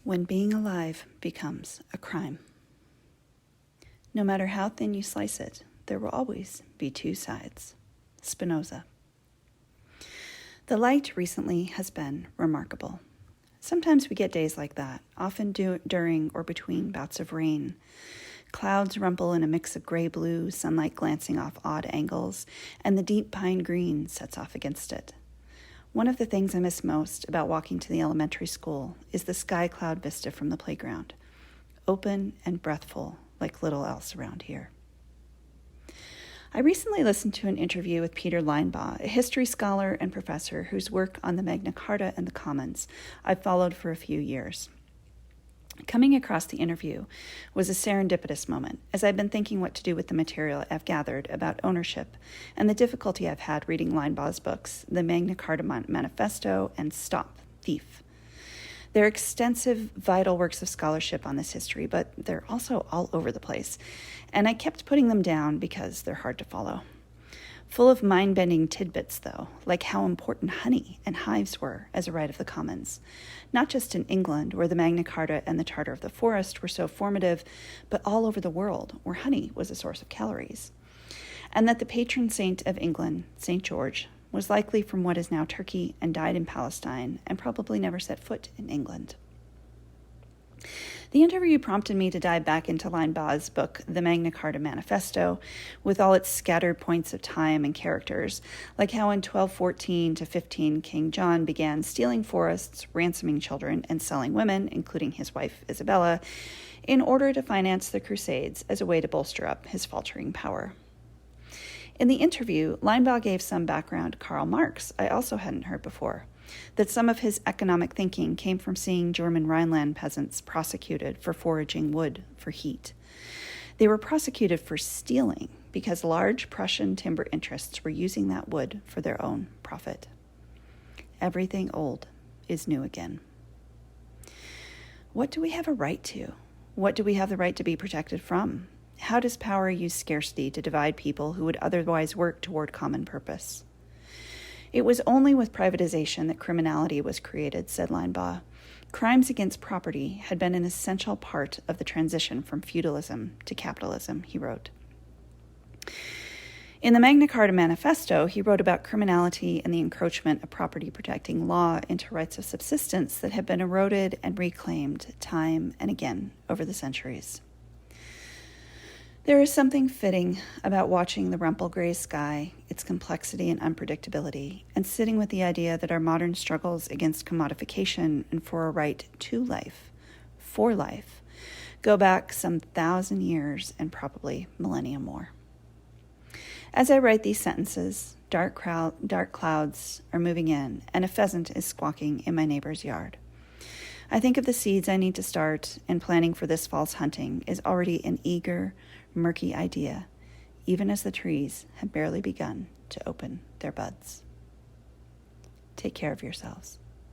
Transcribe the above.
when being alive becomes a crime. No matter how thin you slice it, there will always be two sides. Spinoza. The light recently has been remarkable. Sometimes we get days like that, often during or between bouts of rain. Clouds rumple in a mix of gray-blue, sunlight glancing off odd angles, and the deep pine green sets off against it. One of the things I miss most about walking to the elementary school is the sky cloud vista from the playground, open and breathful like little else around here. I recently listened to an interview with Peter Linebaugh, a history scholar and professor whose work on the Magna Carta and the Commons I've followed for a few years. Coming across the interview was a serendipitous moment, as I've been thinking what to do with the material I've gathered about ownership and the difficulty I've had reading Linebaugh's books, the Magna Carta Manifesto and Stop, Thief. They're extensive, vital works of scholarship on this history, but they're also all over the place, and I kept putting them down because they're hard to follow. Full of mind-bending tidbits, though, like how important honey and hives were as a right of the commons, not just in England, where the Magna Carta and the Charter of the Forest were so formative, but all over the world, where honey was a source of calories. And that the patron saint of England, St. George, was likely from what is now Turkey and died in Palestine and probably never set foot in England. The interview prompted me to dive back into Linebaugh's book, The Magna Carta Manifesto, with all its scattered points of time and characters, like how in 1214 to 15 King John began stealing forests, ransoming children, and selling women, including his wife Isabella, in order to finance the Crusades as a way to bolster up his faltering power. In the interview, Linebaugh gave some background to Karl Marx I also hadn't heard before, that some of his economic thinking came from seeing German Rhineland peasants prosecuted for foraging wood for heat. They were prosecuted for stealing because large Prussian timber interests were using that wood for their own profit. Everything old is new again. What do we have a right to? What do we have the right to be protected from? How does power use scarcity to divide people who would otherwise work toward common purpose? It was only with privatization that criminality was created, said Linebaugh. Crimes against property had been an essential part of the transition from feudalism to capitalism, he wrote. In the Magna Carta Manifesto, he wrote about criminality and the encroachment of property-protecting law into rights of subsistence that had been eroded and reclaimed time and again over the centuries. There is something fitting about watching the rumple gray sky, its complexity and unpredictability, and sitting with the idea that our modern struggles against commodification and for a right to life, for life, go back some 1,000 years and probably millennia more. As I write these sentences, dark clouds are moving in, and a pheasant is squawking in my neighbor's yard. I think of the seeds I need to start, and planning for this fall's hunting is already an eager, murky idea, even as the trees have barely begun to open their buds. Take care of yourselves.